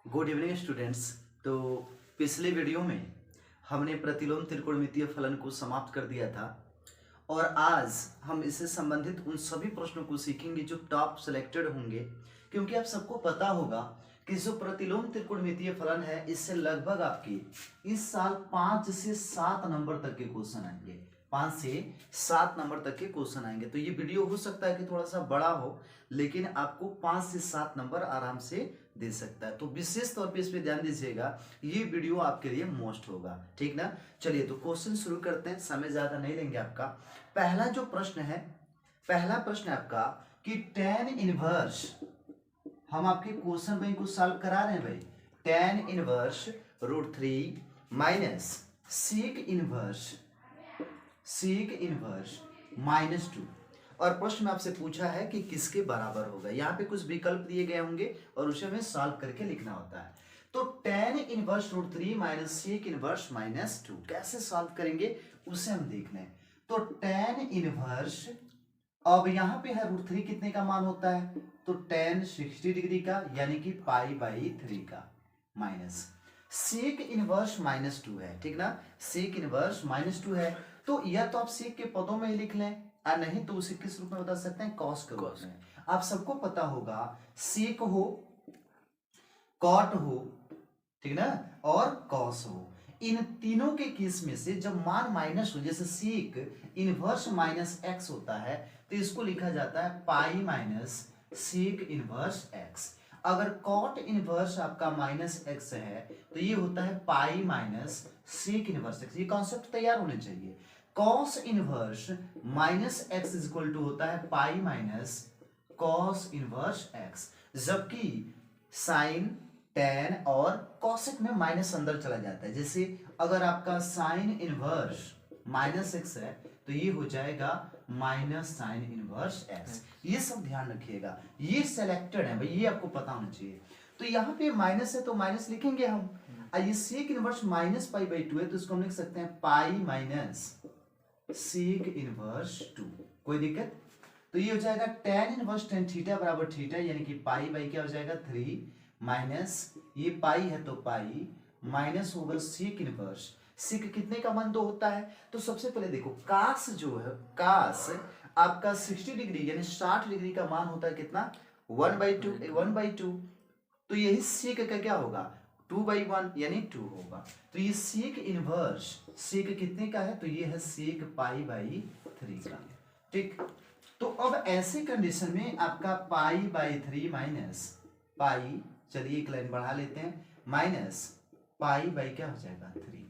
Good evening students. तो पिछले video में हमने प्रतिलोम त्रिकोणमितीय फलन को समाप्त कर दिया था और आज हम इससे संबंधित उन सभी प्रश्नों को सीखेंगे जो टॉप सेलेक्टेड होंगे, क्योंकि आप सबको पता होगा कि जो प्रतिलोम त्रिकोणमितीय फलन है इससे लगभग आपके इस साल 5 से 7 नंबर तक के क्वेश्चन आएंगे। 5 से 7 नंबर तक के क्वेश्चन आएंगे। तो ये वीडियो हो सकता है कि थोड़ा सा बड़ा हो, लेकिन आपको 5 से 7 नंबर आराम से दे सकता है। तो विशेष तौर पे इस पे ध्यान दीजिएगा, ये वीडियो आपके लिए मोस्ट होगा, ठीक ना। चलिए तो क्वेश्चन शुरू करते हैं, समय ज्यादा नहीं लेंगे आपका। पहला जो प्रश्न है, पहला प्रश्न है आपका कि tan इनवर्स, हम आपके क्वेश्चन बैंक को सॉल्व करा रहे हैं भाई। tan inverse √3 minus sec inverse -2। और प्रश्न में आपसे पूछा है कि किसके बराबर होगा। यहाँ पे कुछ विकल्प दिए गए होंगे और उसे हमें सॉल्व करके लिखना होता है। तो tan inverse √3 minus sec inverse -2 कैसे सॉल्व करेंगे उसे हम देख लें। तो tan इनवर्स, अब यहाँ पे है √3 कितने का मान होता है, तो tan 60 डिग्री का यानी कि π/3 का, माइनस सेक इनवर्स -2 है, ठीक ना। सेक इनवर्स -2 है, तो या तो आप सेक के पदों में ही लिख लें और नहीं तो उसे किस रूप में बता सकते हैं, कॉस के रूप में। आप सबको पता होगा सेक हो, कॉट हो, ठीक ना, और कॉस हो, इन तीनों के केस में से जब मान माइनस हो, जैसे सेक इनवर्स -x होता है तो इसको लिखा जाता है pi minus sec inverse x। अगर कॉट इनवर्स आपका -x है तो ये होता है pi minus sec inverse x। ये कॉन्सेप्ट तैयार होने चाहिए। Cos inverse -x equal to होता है pi minus cos inverse x, जबकि साइन, tan और कॉसेक में माइनस अंदर चला जाता है। जैसे अगर आपका साइन इनवर्स -x है तो ये हो जाएगा माइनस साइन इनवर्स x। ये सब ध्यान रखिएगा, ये सेलेक्टेड है भाई, ये आपको पता होना चाहिए। तो यहाँ पे माइनस है तो माइनस लिखेंगे हम। ये सेक इनवर्स -π/2 है तो इसको हम लिख सकते हैं पाई माइनस सेक इनवर्स 2। कोई दिक्कत? तो ये हो जाएगा tan इनवर्स tan थीटा बराबर थीटा, यानी कि पाई क्या हो जाएगा 3 माइनस, ये पाई है तो पाई माइनस होगा सेक इनवर्स। सेक कितने का मान 2 होता है। तो सबसे पहले देखो कास जो है, कास आपका 60 डिग्री यानी 60 डिग्री का मान होता है कितना, 1/2। तो यही सेक का क्या होगा, 2/1 यानी 2 होगा। तो ये सेक इनवर्स, सेक कितने का है, तो ये है सेक π/3 का, ठीक। तो अब ऐसे कंडीशन में आपका π/3 माइनस पाई, चलिए एक लाइन बढ़ा लेते हैं, माइनस पाई बाई क्या हो जाएगा 3।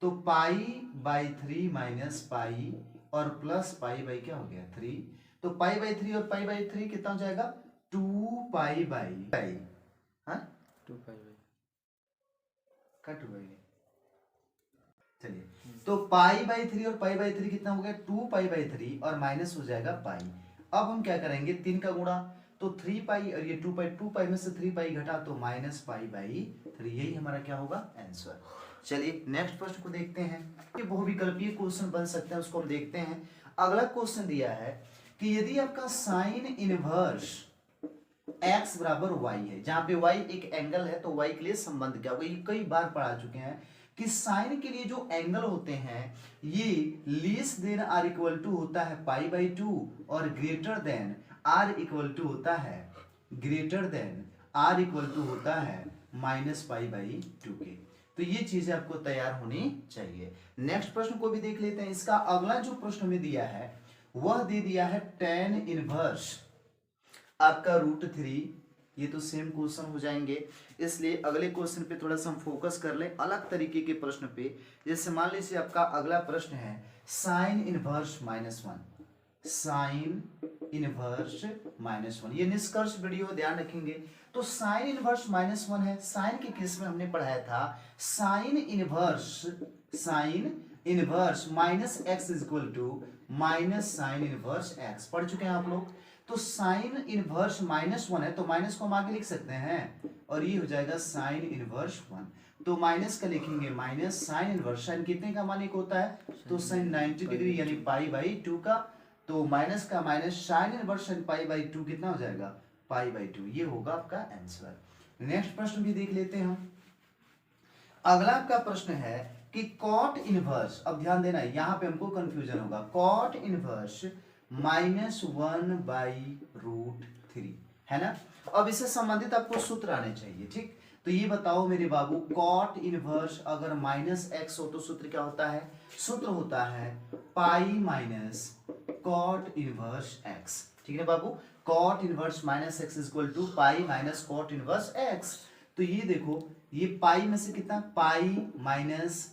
तो π/3 माइनस पाई और प्लस पाई बाई क्या हो गया 3। तो π/3 और π/3 कितना हो जाएगा 2π/, हाँ 2π का 2π, चलिए। तो π/3 और π/3 कितना हो गया 2π/3 और माइनस हो जाएगा पाई। अब हम क्या करेंगे, 3 का गुणा, तो 3π और ये 2π में से 3π घटा तो -π/3, यही हमारा क्या होगा आंसर। चलिए नेक्स्ट प्रश्न को देखते हैं। ये बहुविकल्पीय क्वेश्चन बन सकते हैं, उसको हम देखते हैं। अगला क्वेश्चन दिया है कि यदि आपका साइन इनवर्स x बराबर y है, जहां पे y एक एंगल है तो y के लिए संबंध क्या होगा, ये कई बार पढ़ा चुके हैं कि साइन के लिए जो एंगल होते हैं ये less than or equal to होता है π/2 और greater than or equal to होता है, greater than or equal to होता है -π/2 के। तो ये चीजें आपको तैयार होनी चाहिए। नेक्स्ट प्रश्न को भी देख लेते हैं। इसका अगला जो प्रश्न में दिया है वह दे दिया है tan इनवर्स आपका √3। ये तो सेम क्वेश्चन हो जाएंगे, इसलिए अगले क्वेश्चन पे थोड़ा सा हम फोकस कर लें, अलग तरीके के प्रश्न पे। जैसे मान लीजिए आपका अगला प्रश्न है साइन इनवर्स -1, साइन इनवर्स -1, ये निष्कर्ष वीडियो ध्यान रखेंगे। तो साइन इनवर्स -1 है, साइन के केस में हमने पढ़ाया था sine inverse -x equal to minus sine inverse x, पढ़ चुके हैं आप लोग। तो साइन इनवर्स -1 है तो माइनस को हम आगे लिख सकते हैं और ये हो जाएगा साइन इनवर्स 1। तो माइनस का लिखेंगे माइनस साइन इनवर्स, साइन कितने का मान एक होता है, तो साइन 90 डिग्री यानी π/2 का, तो माइनस का माइनस साइन इनवर्स साइन π/2 कितना हो जाएगा π/2, ये होगा आपका आंसर। नेक्स्ट प्रश्न भी देख लेते हैं हम। अगला आपका प्रश्न है कि कॉट इनवर्स, अब ध्यान देना यहां पे हमको कंफ्यूजन होगा, कॉट इनवर्स -1/√3 है ना। अब इससे संबंधित आपको सूत्र आने चाहिए, ठीक। तो ये बताओ मेरे बाबू, कॉट इनवर्स अगर -x हो तो सूत्र क्या होता है? सूत्र होता है pi minus cot inverse x, ठीक है बाबू। Cot inverse -x equal to pi minus cot inverse x। तो ये देखो, ये पाई में से कितना, पाई माइनस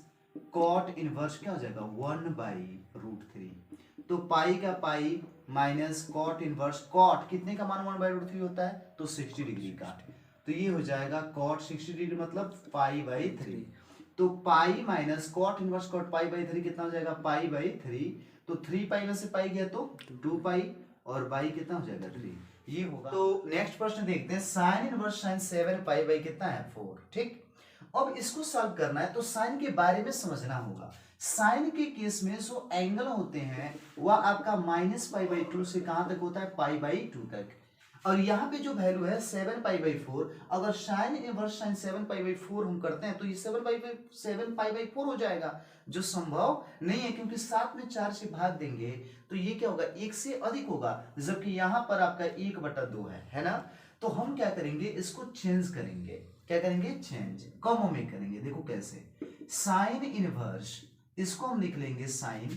कॉट इनवर्स क्या हो जाएगा 1/√3। तो पाई का pi minus cot inverse, cot कितने का मान 1/√3 होता है? तो 60 डिग्री का। तो ये हो जाएगा कॉट 60 डिग्री मतलब पाई/3। तो pi minus cot inverse cot पाई/3 कितना हो जाएगा? पाई/3। तो 3 पाई में से पाई गया तो 2 पाई, और बाई कितना हो जाएगा 3, ये होगा। तो नेक्स्ट प्रश्न देखते हैं, sine inverse sine 7 pi by कितना है 4, ठीक। अब इसको सॉल्व करना है तो साइन के बारे में समझना होगा। साइन के केस में जो एंगल होते हैं वह आपका -पाई/2 से कहां तक होता है? पाई/2 तक। और यहाँ पे जो वैल्यू है 7 पाई/4, अगर साइन इनवर्स साइन 7 पाई/4 हम करते हैं तो ये 7 पाई/4 हो जाएगा, जो संभव नहीं है क्योंकि 7 में 4 से भाग देंगे तो ये क्या होगा? 1 से अधिक होगा, जबकि यहाँ पर आपका 1/2 है ना। तो हम क्या करेंगे, इसको चेंज करेंगे। क्या करेंगे? चेंज कम में करेंगे। देखो कैसे, साइन इनवर्स, इसको हम लिख लेंगे साइन,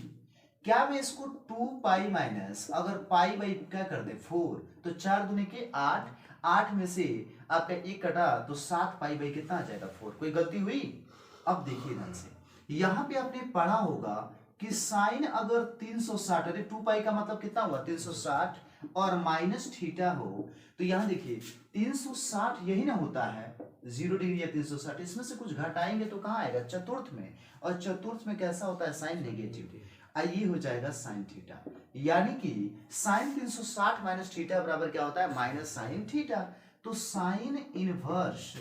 क्या मैं इसको 2 पाई माइनस, अगर पाई बाई क्या कर दे 4, तो 4 दूनी के 8, 8 में से आपका 1 कटा तो 7 पाई बाई कितना आ जाएगा 4। कोई गलती हुई? अब देखिए ध्यान से, यहां पे आपने पढ़ा होगा कि साइन अगर 360, अरे 2 पाई का मतलब कितना हुआ 360, और माइनस थीटा हो, तो यहां देखिए 360 यही ना होता है 0 डिग्री या 360, इसमें से कुछ घटाएंगे तो कहां आएगा? चतुर्थ में, और चतुर्थ में कैसा होता है? Sine negative. ये हो जाएगा साइन थीटा, यानी कि साइन 360 माइनस थीटा बराबर क्या होता है? Minus sine theta. तो साइन इनवर्स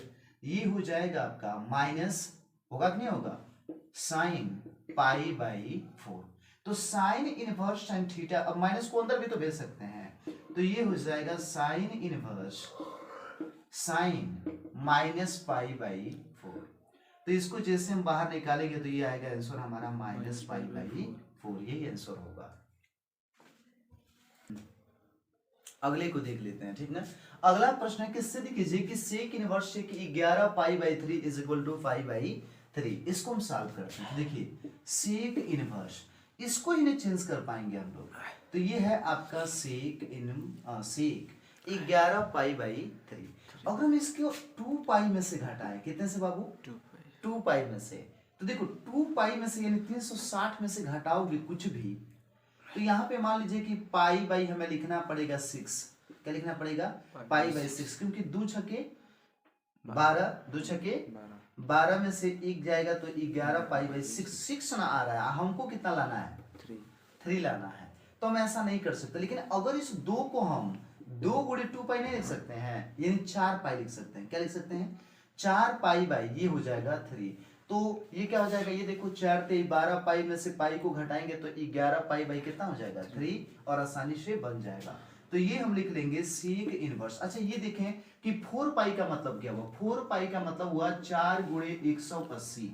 ये हो जाएगा आपका माइनस, होगा कि नहीं होगा? साइन पाई/4। तो साइन इनवर्स साइन थीटा, अब माइनस को अंदर भी तो भेज सकते हैं, तो ये हो जाएगा साइन इनवर्स साइन -पाई/4। तो इसको जैसे हम बाहर निकालेंगे तो ये आएगा आंसर हमारा -पाई/4, यही आंसर होगा। अगले को देख लेते हैं, ठीक ना। अगला प्रश्न है, किससे कीजिए कि सेक इनवर्स सेक 11 पाई/3 इज इक्वल टू 5/3। इसको हम सॉल्व करते हैं। देखिए सेक इनवर्स, इसको ही नहीं चेंज कर पाएंगे हम लोग, तो ये है आपका सेक 11 पाई/3। अगर हम इसको 2 पाई में से घटाएं, कितने से बाबू? 2 पाई में से। तो देखो 2 पाई में से यानी 360 में से घटाओगे कुछ भी, तो यहाँ पे मान लीजिए कि पाई बाई हमें लिखना पड़ेगा 6। क्या लिखना पड़ेगा? पाई/6, क्योंकि 2 छके 12, 2 छके 12 में से 1 जाएगा तो 11 पाई/6। 6 ना आ रहा है, हमको कितना लाना है? 3 लाना है। तो हम ऐसा नहीं कर सकते, लेकिन अगर इस 2 को हम 2 गुणे 2 पाई नहीं लिख सकते हैं, यानी 4 पाई लिख सकते हैं। क्या लिख सकते हैं? 4 पाई बाई, ये हो जाएगा 3। तो ये क्या हो जाएगा? ये देखो 4 ते 12 पाई में से पाई को घटाएंगे तो 11 पाई बाई कितना हो जाएगा? 3, और आसानी से बन जाएगा। तो ये हम लिख लेंगे सेक इनवर्स। अच्छा ये देखें कि 4 पाई का मतलब क्या हुआ? 4 पाई का मतलब हुआ 4 गुणे 180,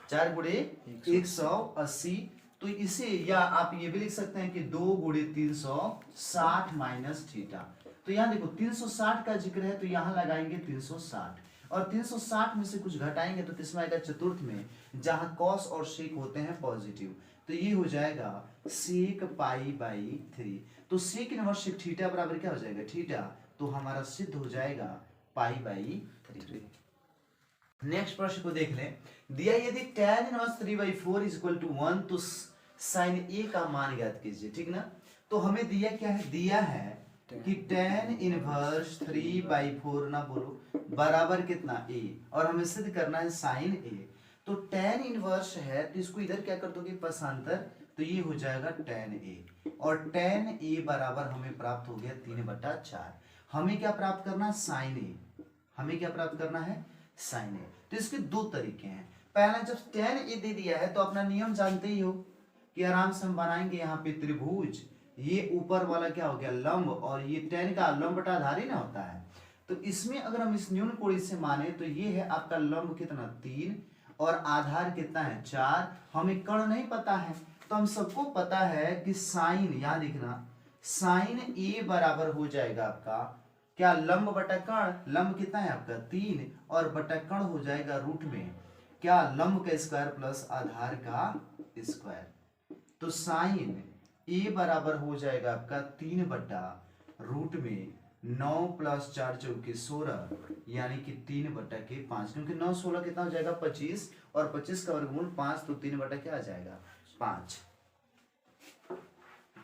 4 गुणे 180। तो इसे, या आप ये भी लिख सकते हैं कि 2 गुणे 360 माइनस थीटा। तो यहाँ देखो 360 का जिक्र है तो यहाँ लगाएंगे 360, और 360 में से कुछ घटाएंगे तो किसमें आएगा? चतुर्थ में, जहां कॉस और सेक होते हैं पॉजिटिव। तो ये हो जाएगा सेक पाई/3। तो सेक इनवर्स सेक थीटा बराबर क्या हो जाएगा? थीटा। तो हमारा सिद्ध हो जाएगा पाई/3। नेक्स्ट प्रश्न को देख लें। दिया यदि tan inverse 3/4 is equal to 1, तो साइन ए का मान ज्ञात कीजिए, ठीक ना। तो हमें दिया क्या है? दिया है कि tan इनवर्स 3/4 ना बोलो बराबर कितना? a, और हमें सिद्ध करना है साइन a। तो tan इनवर्स है तो इसको इधर क्या कर दोगे? पक्षांतर, तो ये हो जाएगा tan a, और tan a बराबर हमें प्राप्त हो गया 3/4। हमें क्या प्राप्त करना? Sine a। हमें क्या प्राप्त करना है? Sine a। तो इसके दो तरीके हैं। पहला, जब tan a दे दिया है तो अपना नियम जानते ही हो कि आराम से हम बनाएंगे यहाँ पे त्रिभुज। ये ऊपर वाला क्या हो गया? लंब, और ये tan का लंब बटा आधारी ना होता है, तो इसमें अगर हम इस न्यून कोण से माने तो ये है आपका लंब कितना 3 और आधार कितना है 4। हमें कर्ण नहीं पता है, तो हम सबको पता है कि साइन, यहां लिखना, साइन ए बराबर हो जाएगा आपका क्या, लंब बटा कर्ण। लंब कितना है आपका 3 और बटा कर्ण हो जाएगा रूट में क्या, लंब का स्क्वायर प्लस आधार का स्क्वायर। तो साइन ए बराबर हो जाएगा आपका 3 बटा रूट में 9 प्लस 4 चौके 16 यानी कि 3 बटा के 5, क्योंकि 9 16 कितना हो जाएगा 25 और 25 का वर्गमूल 5, तो 3 बटा क्या आ जाएगा 5।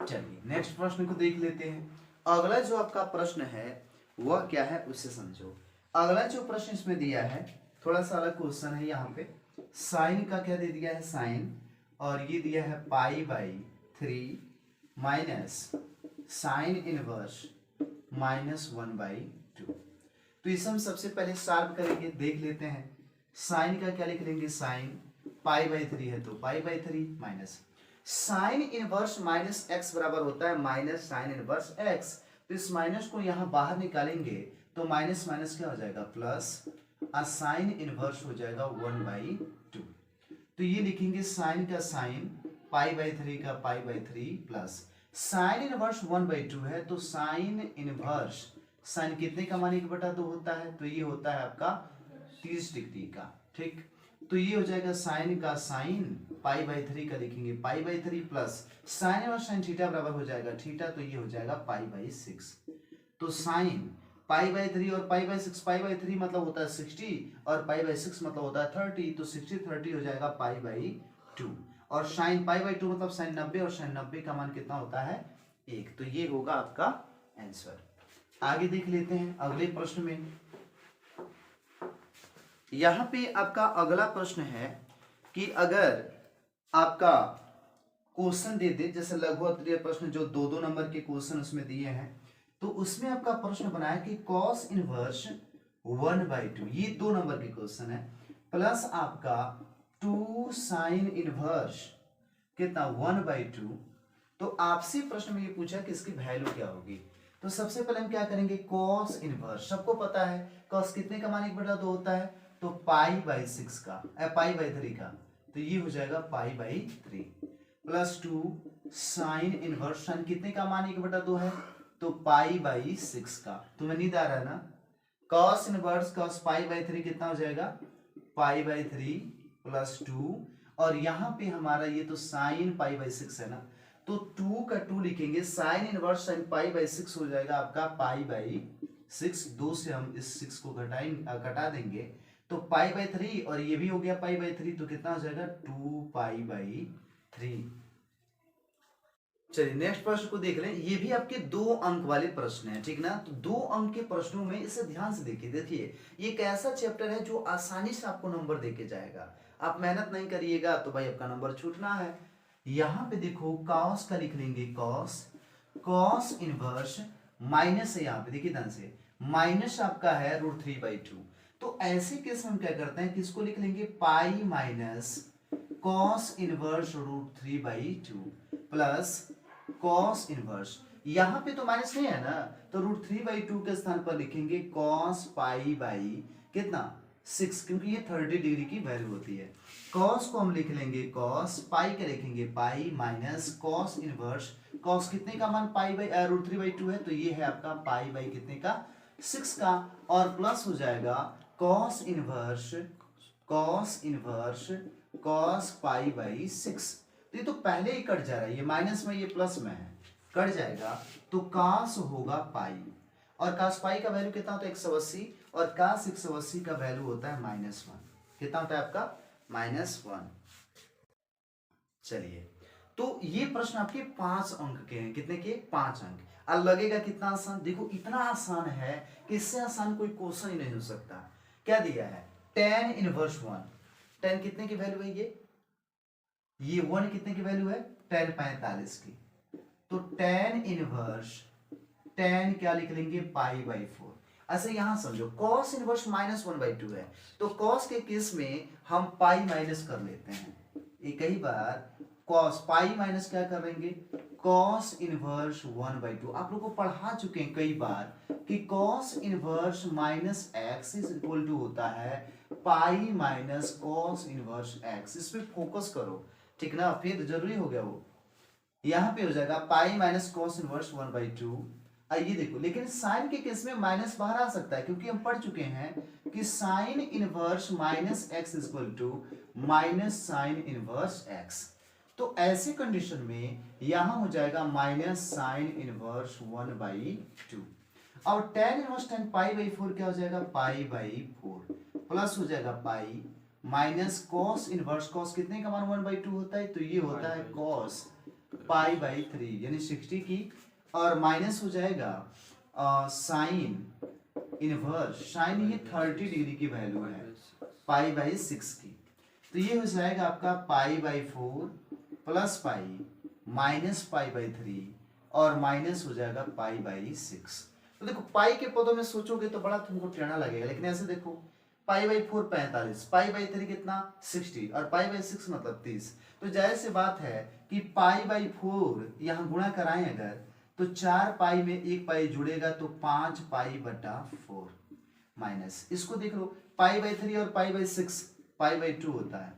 चलिए नेक्स्ट प्रश्न को देख लेते हैं। अगला जो आपका प्रश्न है वह क्या है उससे समझो। अगला जो प्रश्न इसमें दिया है थोड़ा सा अलग क्वेश्चन है। यहाँ पे साइन का क्या दे दिया है साइन, और ये दिया है π/3 माइनस साइन इनवर्स -1/2। तो इसे हम सबसे पहले सॉल्व करेंगे, देख लेते हैं। साइन का क्या लिख लेंगे, साइन π/3 है तो π/3 minus sine inverse minus x बराबर होता है माइनस साइन इनवर्स एक्स। तो इस माइनस को यहां बाहर निकालेंगे तो माइनस माइनस क्या हो जाएगा प्लस, साइन इनवर्स हो जाएगा 1/2। तो ये लिखेंगे साइन का साइन π/3 का π/3 प्लस साइन इनवर्स 1/2 है तो साइन इनवर्स, साइन कितने का मान 1/2 होता है, तो ये होता है आपका 30 डिग्री का। ठीक, तो ये हो जाएगा साइन का साइन π/3 का लिखेंगे π/3 प्लस साइन और साइन थीटा बराबर हो जाएगा थीटा, तो ये हो जाएगा π/6। तो साइन π/3 और π/6, π/3 मतलब होता है 60 और π/6 मतलब होता है 30, तो 60 30 हो जाएगा π/2 और साइन π/2 मतलब साइन 90 और साइन 90 का मान कितना होता है 1। तो ये होगा आपका आंसर। आगे देख लेते हैं अगले प्रश्न में। यहां पे आपका अगला प्रश्न है कि अगर आपका क्वेश्चन दे दे, जैसे लघु अवकरीय प्रश्न जो 2-2 नंबर के क्वेश्चन उसमें दिए हैं, तो उसमें आपका प्रश्न बनाया कि cos इनवर्स 1/2, ये 2 नंबर के क्वेश्चन है, प्लस आपका 2 साइन इनवर्स कितना 1/2। तो आपसे प्रश्न में ये पूछा कि इसकी वैल्यू क्या होगी। तो सबसे पहले हम क्या करेंगे, cos इनवर्स, सबको पता है cos कितने का मान 1/2 होता है, तो π/6 का π/3 का, तो ये हो जाएगा π/3 प्लस 2 साइन इनवर्स, साइन कितने का मान 1/2 है, तो π/6 का। तुम्हें नींद आ रहा है ना, cos इनवर्स cos π/3 कितना हो जाएगा π/3 प्लस 2, और यहाँ पे हमारा ये तो साइन π/6 है ना, तो 2 का 2 लिखेंगे, साइन इनवर्स साइन π/6 हो जाएगा आपका π/6। 2 से हम इस 6 को घटा देंगे तो π/3 और ये भी हो गया π/3, तो कितना हो जाएगा 2π/3। चलिए नेक्स्ट प्रश्न को देख लें। ये भी आपके 2 अंक वाले प्रश्न है, ठीक ना। तो 2 अंक के प्रश्नों में इसे ध्यान से देखिए। देखिए ये एक ऐसा चैप्टर है जो आसानी से आपको नंबर देके जाएगा, आप मेहनत नहीं करिएगा तो भाई आपका नंबर छूटना है। यहां पे देखो cos का लिख लेंगे cos इनवर्स माइनस है, यहाँ पे देखिए ध्यान से, माइनस आपका है √3/2। तो ऐसे केस में हम क्या करते हैं कि इसको लिख लेंगे pi minus cos inverse √3/2 plus cos inverse, यहां पे तो माइनस नहीं है ना, तो √3/2 के स्थान पर लिखेंगे cos कितना 6, क्योंकि ये 30 डिग्री की वैल्यू होती है। cos को हम लिख लेंगे cos, पाई के लिखेंगे pi minus cos inverse, cos कितने का मान √3/2 है, तो ये है आपका पाई कितने का 6 का, और प्लस हो जाएगा cos इनवर्स cos π/6। तो ये तो पहले ही कट जा रहा है, ये माइनस में ये प्लस में है, कट जाएगा, तो cos होगा पाई, और cos पाई का वैल्यू कितना होता है 180, और cos 180 का वैल्यू होता है -1। कितना होता है आपका -1। चलिए तो ये प्रश्न आपके 5 अंक के हैं, कितने के 5 अंक। अब लगेगा कितना आसान, देखो इतना आसान है कि इससे आसान कोई क्वेश्चन ही नहीं हो सकता। क्या दिया है tan इनवर्स 1, tan कितने की वैल्यू है, ये 1 कितने की वैल्यू है tan 45 की, तो tan इनवर्स tan क्या लिख लेंगे π/4। ऐसे यहां समझो cos इनवर्स -1/2 है, तो cos के केस में हम पाई माइनस कर लेते हैं, एक ही बार कॉस पाई माइनस क्या करेंगे, कॉस इनवर्स 1/2। आप लोग को पढ़ा चुके हैं कई बार कि cos inverse minus x is equal to होता है pi minus cos inverse x. इस पे फोकस करो, ठीक ना, फिर जरूरी हो गया वो। यहाँ पे हो जाएगा पाई माइनस कॉस इनवर्स 1/2। आइए देखो, लेकिन साइन के केस में माइनस बाहर आ सकता है, क्योंकि हम पढ़ चुके हैं कि sine inverse minus x is equal to minus sine inverse x. तो ऐसे कंडीशन में यहां हो जाएगा माइनस साइन इनवर्स 1/2। और tan इनवर्स tan पाई/4 क्या हो जाएगा, पाई/4 प्लस हो जाएगा पाई माइनस कॉस इनवर्स, कॉस कितने का मान 1/2 होता है, तो ये होता है कॉस पाई/3 यानी 60 की, और माइनस हो जाएगा साइन इनवर्स, साइन ये 30 डिग्री की वैल्यू है पाई/6 की, तो ये हो जाएगा आपका पाई/4 प्लस पाई माइनस पाई/3 और माइनस हो जाएगा पाई/6। तो देखो पाई के पदों में सोचोगे तो बड़ा तुमको टेढ़ा लगेगा, लेकिन ऐसे देखो पाई/4 45, पाई/3 कितना 60 और पाई/6 मतलब 30। तो जाहिर सी बात है कि पाई/4 यहाँ गुणा कराएं अगर, तो 4 पाई में 1 पाई जुड़ेगा तो 5 पाई/4 माइनस, इसको देख लो पाई/3 और पाई/6 पाई/2 होता है,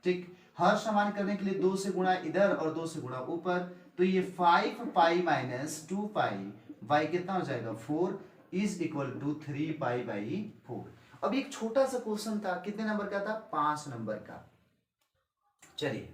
ठीक। हर समान करने के लिए 2 से गुणा इधर और 2 से गुणा ऊपर, तो ये 5 पाई माइनस 2 पाई बाई कितना हो जाएगा 4 इज इक्वल टू 3 पाई/4। अब एक छोटा सा क्वेश्चन था, कितने नंबर का था, 5 नंबर का। चलिए,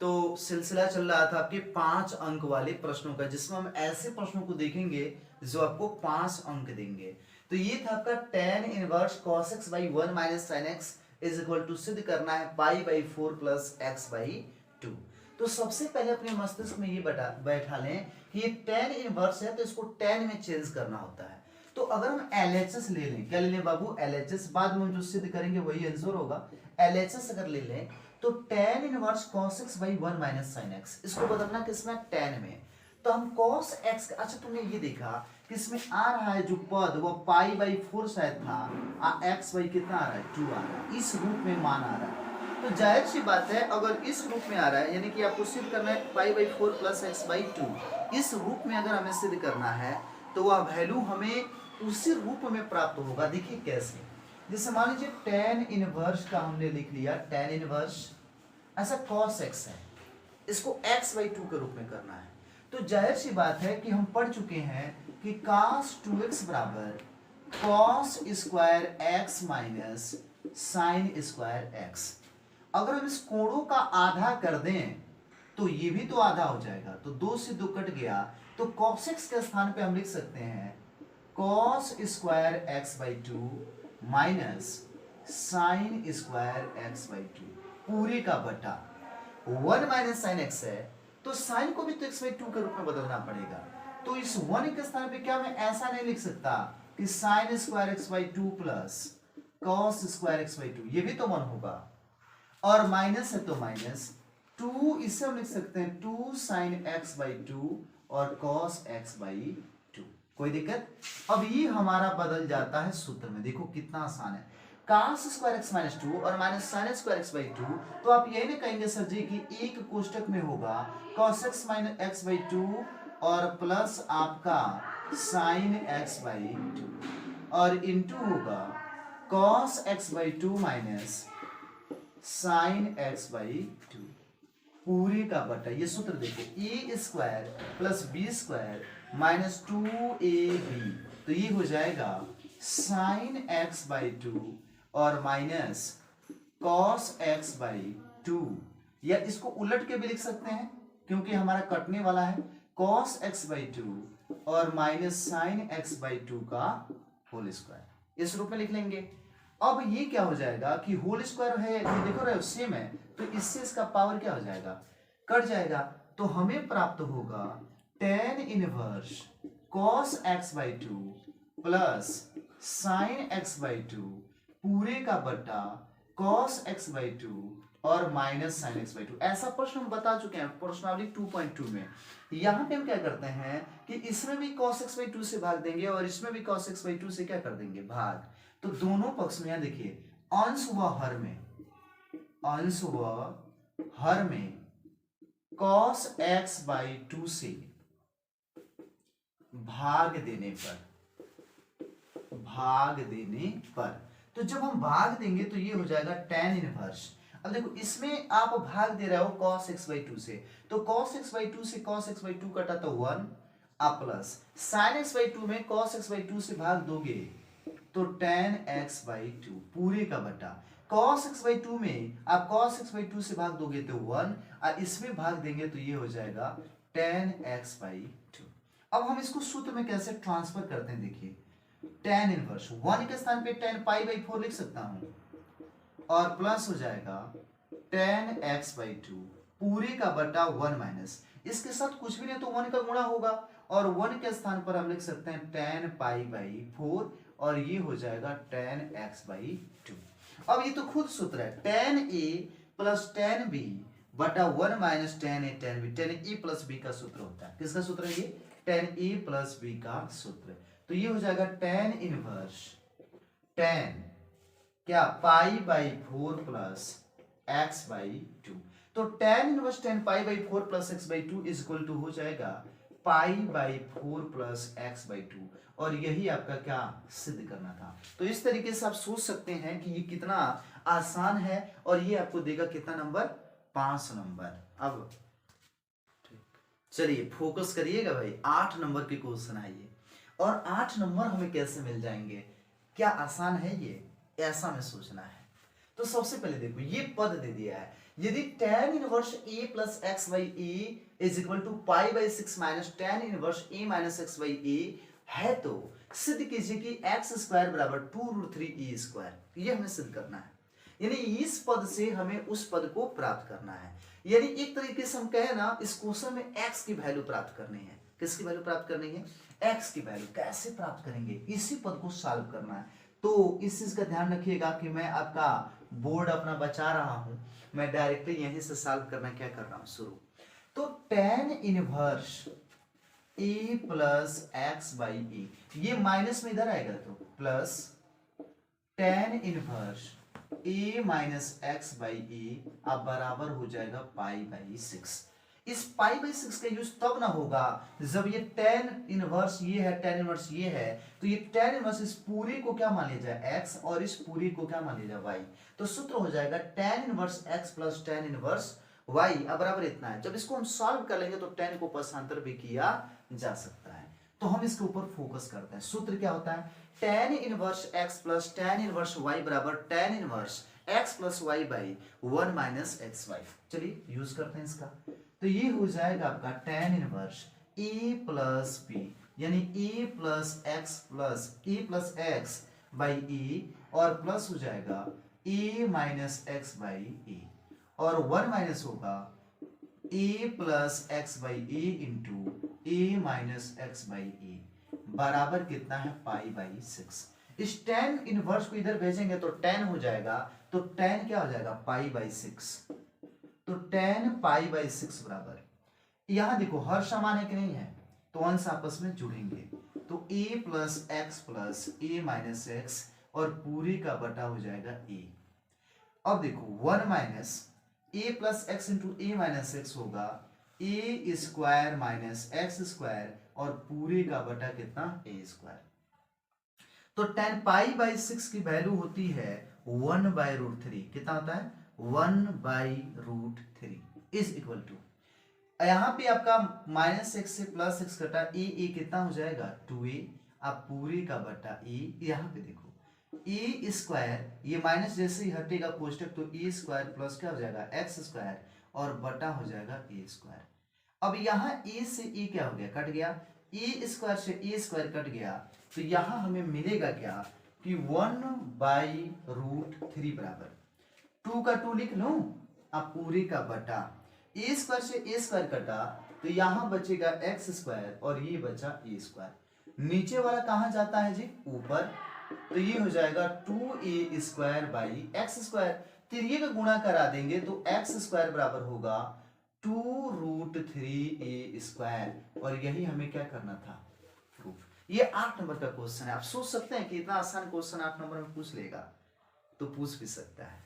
तो सिलसिला चल रहा था आपके 5 अंक वाले प्रश्नों का, जिसमें हम ऐसे प्रश्नों को देखेंगे जो आपको 5 अंक देंगे। तो ये था आपका tan inverse cos x by 1 minus sin x is equal to सिद्ध करना है पाई/4 प्लस x/2। तो सबसे पहले अपने मस्तिष्क में ये बैठा लें कि ये tan इनवर्स है, तो इसको tan में चेंज करना होता है। तो अगर हम LHS ले लें, क्या ले लें बाबू, LHS, बाद में हम जो सिद्ध करेंगे वही आंसर होगा। LHS अगर ले लें तो tan inverse cos x by 1 minus sin x, इसको बदलना किसमें, tan में। तो हम cos x, अच्छा तुमने ये देखा कि इसमें आ रहा है जो पद वो पाई/4 शायद था, x बाई कितना आ रहा है 2 आ रहा है, इस रूप में मान आ रहा है। तो जाहिर सी बात है अगर इस रूप में आ रहा है, यानी कि आपको सिद्ध करना है पाई/4 प्लस x/2, इस रूप में अगर हमें सिद्ध करना है तो वह वैल्यू हमें उसी रूप में प्राप्त होगा। देखिए कैसे, जैसे मान लीजिए tan इनवर्स का हमने लिख लिया, tan इनवर्स ऐसा cos x है, इसको x/2 के रूप में करना है। तो जाहिर सी बात है कि हम पढ़ चुके हैं कि cos 2x बराबर cos square x minus sine square x। अगर हम इस कोणों का आधा कर दें तो ये भी तो आधा हो जाएगा, तो 2 से 2 कट गया, तो cos x के स्थान पे हम लिख सकते हैं cos square x/2 minus sine square x/2 पूरे का बटा 1 माइनस साइन x है, तो साइन को भी तो x/2 के रूप में बदलना पड़ेगा। तो इस 1 के स्थान पे क्या मैं ऐसा नहीं लिख सकता कि sine square x/2 plus cos square x/2, ये भी तो 1 होगा, और माइनस है तो माइनस 2, इससे हम लिख सकते हैं 2 साइन x/2 और cos x/2। कोई दिक्कत, अब ये हमारा बदल जाता है सूत्र में, देखो कितना आसान है, cos स्क्वायर x माइनस 2 और माइनस साइन स्क्वायर x/2। तो आप यही ना कहेंगे सर जी कि एक कोष्टक में होगा cos x माइनस x/2 और प्लस आपका साइन x/2 और इनटू होगा cos x/2 minus sign x/2 पूरे का बटा, ये सूत्र देखो a square plus b square minus 2ab, तो ये हो जाएगा साइन x/2 और माइनस cos x/2, या इसको उलट के भी लिख सकते हैं क्योंकि हमारा कटने वाला है, cos x/2 और माइनस साइन x/2 का होल स्क्वायर, इस रूप में लिख लेंगे। अब ये क्या हो जाएगा कि होल स्क्वायर है, ये देखो रहे हो सेम है, तो इससे इसका पावर क्या हो जाएगा, कट जाएगा, तो हमें प्राप्त होगा tan inverse cos x/2 plus sign x/2 पूरे का बटा cos x/2 और माइनस साइन x/2। ऐसा प्रश्न हम बता चुके हैं प्रश्नावली 2.2 में। यहाँ पे हम क्या करते हैं कि इसमें भी cos x/2 से भाग देंगे और इसमें भी cos x/2 से क्या कर देंगे, भाग। तो दोनों पक्ष में, यहां देखिए अंश व हर में, अंश व हर में cos x बाई 2 से भाग देने पर तो जब हम भाग देंगे तो ये हो जाएगा tan इनवर्स। अब देखो इसमें आप भाग दे रहे हो cos x बाई 2 से, तो cos x बाई 2 से cos x बाई 2 कटा तो 1 आप प्लस sin x बाई 2 में cos x बाई 2 से भाग दोगे तो tan x बाई 2 पूरे का बटा cos x बाई 2 में आप cos x बाई 2 से भाग दोगे तो 1 और इसमें भाग देंगे तो ये हो जाएगा tan x बाई 2। अब हम इसको सूत्र में कैसे ट्रांसफर करते हैं देखिए, tan इनवर्स 1 के स्थान पे tan पाई बाई 4 लिख सकता हूं और प्लस हो जाएगा tan x बाई 2 पूरे का बटा 1 माइनस इसके साथ कुछ भी नहीं तो 1 का गुणा होगा और 1 के स्थान पर हम लिख सकते हैं tan पाई बाई 4 और ये हो जाएगा tan x बाई 2। अब ये तो खुद सूत्र है tan a plus tan b बटा 1 minus tan a tan b, tan a plus b का सूत्र होता है। किसका सूत्र है ये? tan a प्लस b का सूत्र। तो ये हो जाएगा tan इनवर्स tan क्या pi by 4 plus x by 2। तो tan inverse tan pi by 4 plus x by 2 is equal to हो जाएगा pi by 4 plus x by 2 और यही आपका क्या सिद्ध करना था। तो इस तरीके से आप सोच सकते हैं कि ये कितना आसान है और ये आपको देगा कितना नंबर? 5 नंबर। अब चलिए फोकस करिएगा भाई, 8 नंबर के क्वेश्चन आइए और 8 नंबर हमें कैसे मिल जाएंगे? क्या आसान है ये? ऐसा में सोचना है। तो सबसे पहले देखो ये पद दे दिया है, यदि tan inverse a plus x by a is equal to pi by 6 minus tan inverse a minus x by a है तो सिद्ध कीजिए कि एक्स स्क्वायर बराबर 2√3 स्क्वायर। ये हमें सिद्ध करना है, यानी इस पद से हमें उस पद को प्राप्त करना है। यानी एक तरीके से हम कहें ना, इस क्वेश्चन में x की वैल्यू प्राप्त करनी है। किसकी वैल्यू प्राप्त करनी है? x की वैल्यू। कैसे प्राप्त करेंगे? इसी पद को सॉल्व करना है। तो इस चीज का ध्यान रखिएगा कि मैं आपका बोर्ड अपना बचा रहा हूं, मैं डायरेक्टली यहीं से सॉल्व करना क्या कर रहा हूं शुरू। तो tan inverse a plus x by a, ये माइनस में इधर आएगा तो plus tan inverse a minus x by a अब बराबर हो जाएगा पाई बाई 6। इस पाई बाई 6 का यूज तब ना होगा जब ये tan इनवर्स ये है, tan इनवर्स ये है, तो ये tan इनवर्स इस पूरे को क्या मान लिया जाए? x और इस पूरे को क्या मान लिया जाए? y। तो सूत्र हो जाएगा tan inverse x plus tan inverse y अब बराबर इतना है। जब इसको हम सॉल्व कर लेंगे तो tan को पक्षांतर भी किया जा सकता है। तो हम इसके ऊपर फोकस करते हैं। सूत्र क्या होता है? tan inverse x plus tan inverse y बराबर tan inverse x plus y by 1 minus x y. चलिए यूज करते हैं इसका। तो ये हो जाएगा आपका tan inverse a plus b यानी a plus x by a और प्लस हो जाएगा a minus x by a और 1 माइनस होगा a plus x by a into a minus x by a बराबर कितना है? पाई बाई 6। इस tan इनवर्स को इधर भेजेंगे तो tan हो जाएगा, तो tan क्या हो जाएगा? Pi by 6। तो tan पाई बाई 6 बराबर, यहां देखो हर समान है कि नहीं है, तो अंश आपस में जुड़ेंगे तो a plus A minus x और पूरी का बटा हो जाएगा a। अब देखो 1 minus a plus x into A minus x होगा a square minus x square और पूरे का बटा कितना? a square. तो tan पाई बाई 6 की वैल्यू होती है 1 बाई रूट 3। कितना होता है? 1 by root 3 is equal to, यहां पे आपका माइनस एक्स से प्लस एक्स कटा ए कितना हो जाएगा? 2a आप पूरे का बटा a। यहां पे देखो ए स्क्वायर, ये माइनस जैसे ही हटेगा कोष्टक तो ए स्क्वायर प्लस क्या हो जाएगा? एक्स स्क्वायर और बटा हो जाएगा ए स्क्वायर। अब यहाँ ए से ए क्या हो गया? कट गया। ए स्क्वायर से ए स्क्वायर कट गया तो यहाँ हमें मिलेगा क्या कि 1 बाई रूट 3 बराबर 2 का 2 लिख लो अब पूरे का बटा ए स्क्वायर से ए स्क्वायर कटा तो यहाँ बचेगा एक्स स्क्वायर और ये बचा ए स्क्वायर। नीचे वाला कहाँ जाता है जी? ऊपर। तो ये हो जाएगा 2a square by x square. तिरिये का गुणा करा देंगे तो एक्स स्क्वायर बराबर होगा 2√3a स्क्वायर और यही हमें क्या करना था? प्रूफ। ये 8 नंबर का क्वेश्चन है। आप सोच सकते हैं कि इतना आसान क्वेश्चन 8 नंबर में पूछ लेगा, तो पूछ भी सकता है।